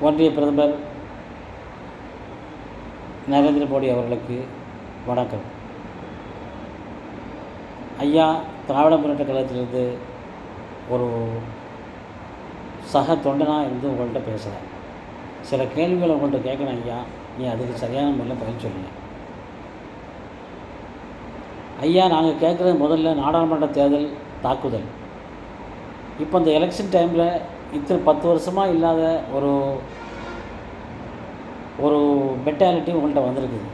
ஒன்றிய பிரதமர் நரேந்திர மோடி அவர்களுக்கு வணக்கம். ஐயா, திராவிட முன்னேற்ற கழகத்திலிருந்து ஒரு சக தொண்டனாக இருந்து உங்கள்கிட்ட பேசுகிறேன். சில கேள்விகளை உங்கள்கிட்ட கேட்கணும் ஐயா, நீ அதுக்கு சரியான முறையில் பதில் சொல்லுங்கள். ஐயா, நாங்கள் கேட்குறது முதல்ல நாடாளுமன்ற தேர்தல் தாக்குதல். இப்போ இந்த எலெக்ஷன் டைமில் இத்தனை 10 வருஷமாக இல்லாத ஒரு மென்டாலிட்டி உங்கள்கிட்ட வந்திருக்குது.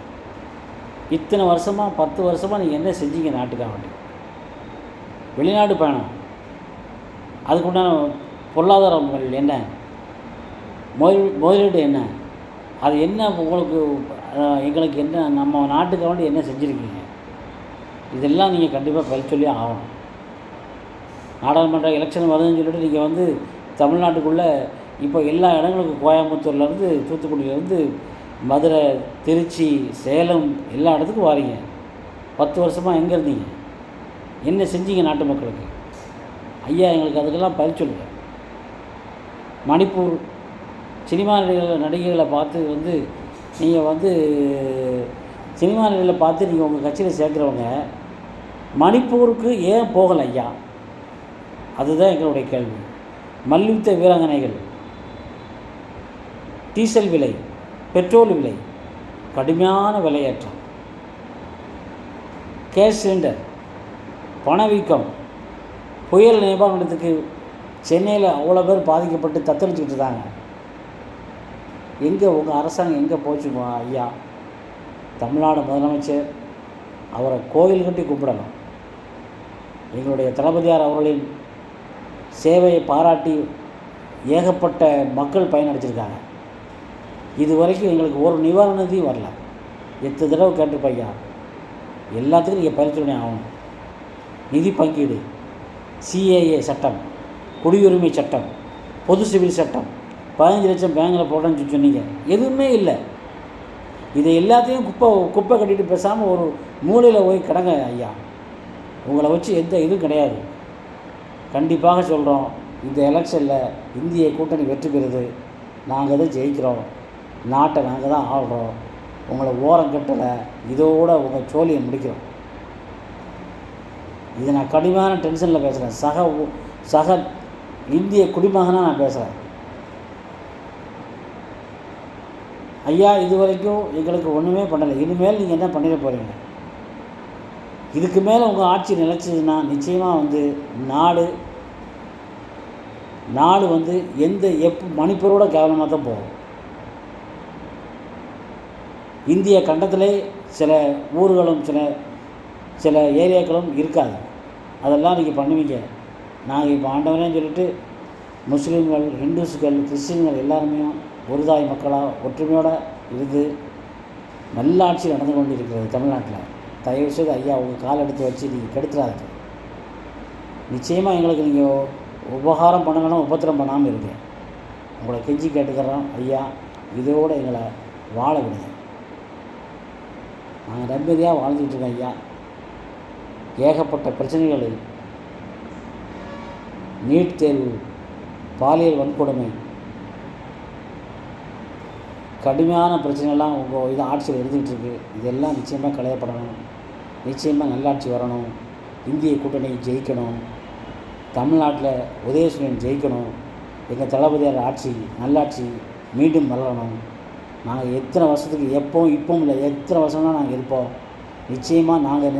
இத்தனை வருஷமாக 10 வருஷமாக நீங்கள் என்ன செஞ்சீங்க நாட்டுக்காக வேண்டி? வெளிநாடு பயணம், அதுக்குண்டான பொருளாதாரங்கள் என்ன, முதலீடு என்ன, அது என்ன உங்களுக்கு எங்களுக்கு என்ன, நம்ம நாட்டுக்காக வேண்டி என்ன செஞ்சுருக்கீங்க? இதெல்லாம் நீங்கள் கண்டிப்பாக பதில் சொல்லி ஆகணும். நாடாளுமன்ற எலெக்ஷன் வருதுன்னு சொல்லிட்டு நீங்கள் தமிழ்நாட்டுக்குள்ளே இப்போ எல்லா இடங்களுக்கும் கோயம்புத்தூர்லேருந்து தூத்துக்குடியிலேருந்து மதுரை, திருச்சி, சேலம் எல்லா இடத்துக்கும் வாரீங்க. 10 வருஷமாக எங்கே இருந்தீங்க? என்ன செஞ்சீங்க நாட்டு மக்களுக்கு? ஐயா, எங்களுக்கு அதுக்கெல்லாம் பதில் சொல்லுங்க. மணிப்பூர் சினிமா நடிகைகளை பார்த்து நீங்கள் சினிமா நடிகைகளை பார்த்து நீங்கள் உங்கள் கட்சியில் சேர்க்குறவங்க மணிப்பூருக்கு ஏன் போகலை ஐயா? அதுதான் எங்களுடைய கேள்வி. மல்யுத்த வீராங்கனைகள், டீசல் விலை, பெட்ரோல் விலை, கடுமையான விலையேற்றம், கேஸ் சிலிண்டர், பணவீக்கம், புயல் நிவாரணத்துக்கு சென்னையில் அவ்வளோ பேர் பாதிக்கப்பட்டு தத்தளிச்சுக்கிட்டு இருக்காங்க. எங்கே உங்கள் அரசாங்கம் எங்கே போச்சுமா ஐயா? தமிழ்நாடு முதலமைச்சர் அவரை கோயில் கட்டி கும்பிடணும். எங்களுடைய தளபதியார் அவர்களின் சேவையை பாராட்டி ஏகப்பட்ட மக்கள் பயனடைச்சிருக்காங்க. இது வரைக்கும் எங்களுக்கு ஒரு நிவாரண நிதியும் வரல. 8 தடவை கேட்டிருப்பையா. எல்லாத்துக்கும் நீங்கள் பரிசீலனை ஆகணும். நிதி பங்கீடு, சிஏஏ சட்டம், குடியுரிமை சட்டம், பொது சிவில் சட்டம், 15 லட்சம் பேங்கில் போடணும்னு சொன்னீங்க. எதுவுமே இல்லை. இதை எல்லாத்தையும் குப்பை கட்டிட்டு பேசாமல் ஒரு மூலையில் போய் கிடங்க ஐயா. உங்களை வச்சு எந்த இதுவும் கிடையாது. கண்டிப்பாக சொல்கிறோம், இந்த எலெக்ஷனில் இந்திய கூட்டணி வெற்றி பெறுது. நாங்கள் தான் ஜெயிக்கிறோம். நாட்டை நாங்கள் தான் ஆள்றோம். உங்களை ஓரம் கட்டலை. இதோடு உங்கள் சோழியை முடிக்கிறோம். இது நான் கடுமையான டென்ஷனில் பேசுகிறேன். சக இந்திய குடிமகனாக நான் பேசுகிறேன். ஐயா, இது வரைக்கும் எங்களுக்கு ஒன்றுமே பண்ணலை. இனிமேல் நீங்கள் என்ன பண்ணிட போகிறீங்க? இதுக்கு மேலே உங்கள் ஆட்சி நிலைச்சதுன்னா நிச்சயமாக நாடு மணிப்பூரோட கேவலமாக தான் போகும். இந்திய கண்டத்திலே சில ஊர்களும் சில ஏரியாக்களும் இருக்காது. அதெல்லாம் நீங்கள் பண்ணுவீங்க. நாங்கள் இப்போ ஆண்டவனேன்னு சொல்லிட்டு முஸ்லீம்கள், ஹிந்துஸ்கள், கிறிஸ்டின்கள் எல்லாருமே ஒரு தாய் மக்களாக ஒற்றுமையோடு இருந்து நல்ல ஆட்சி நடந்து கொண்டு இருக்கிறது தமிழ்நாட்டில். தயவுசெய்து ஐயா, உங்கள் கால் எடுத்து வச்சு நீங்கள் கெடுத்துடாது. நிச்சயமாக எங்களுக்கு நீங்கள் உபகாரம் பண்ணணும், உபத்திரம் பண்ணாமல் இருக்கு. உங்களை கெஞ்சி கேட்டுக்கிறோம் ஐயா, இதோடு எங்களை வாழ விடுங்க. நாங்கள் நிம்மதியாக வாழ்ந்துக்கிட்டுருக்கோம் ஐயா. ஏகப்பட்ட பிரச்சனைகள், நீட் தேர்வு, பாலியல் வன்கொடுமை, கடுமையான பிரச்சனைலாம் உங்கள் ஆட்சியில் இருந்துகிட்டு இருக்குது. இதெல்லாம் நிச்சயமாக களையப்படணும். நிச்சயமாக நல்லாட்சி வரணும். இந்திய கூட்டணி ஜெயிக்கணும். தமிழ்நாட்டில் உதயசூரியன் ஜெயிக்கணும். எங்கள் தளபதியார் ஆட்சி நல்லாட்சி மீண்டும் மலரணும். நாங்கள் எத்தனை வருஷத்துக்கு இப்போவும் இல்லை, எத்தனை வருஷம்னா நாங்கள் இருப்போம். நிச்சயமாக நாங்கள்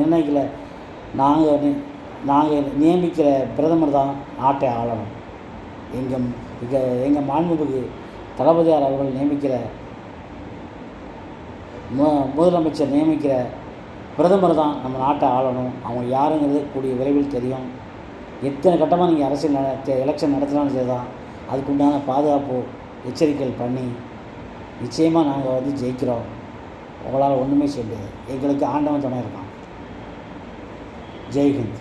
நியமிக்கிற பிரதமர் தான் நாட்டை ஆளணும். எங்கள் மாண்புமிகு தளபதியார் அவர்கள் நியமிக்கிற முதலமைச்சர் நியமிக்கிற பிரதமர் தான் நம்ம நாட்டை ஆளணும். அவங்க யாருங்கிறது கூடிய விரைவில் தெரியும். எத்தனை கட்டமாக நீங்கள் அரசியல் எலெக்ஷன் நடத்தினாலும் சரி தான், அதுக்குண்டான பாதுகாப்பு எச்சரிக்கைகள் பண்ணி நிச்சயமாக நாங்கள் ஜெயிக்கிறோம். உங்களால் ஒன்றுமே செய்ய முடியாது. எங்களுக்கு ஆண்டவன் துணை இருக்கான். ஜெய்ஹிந்த்.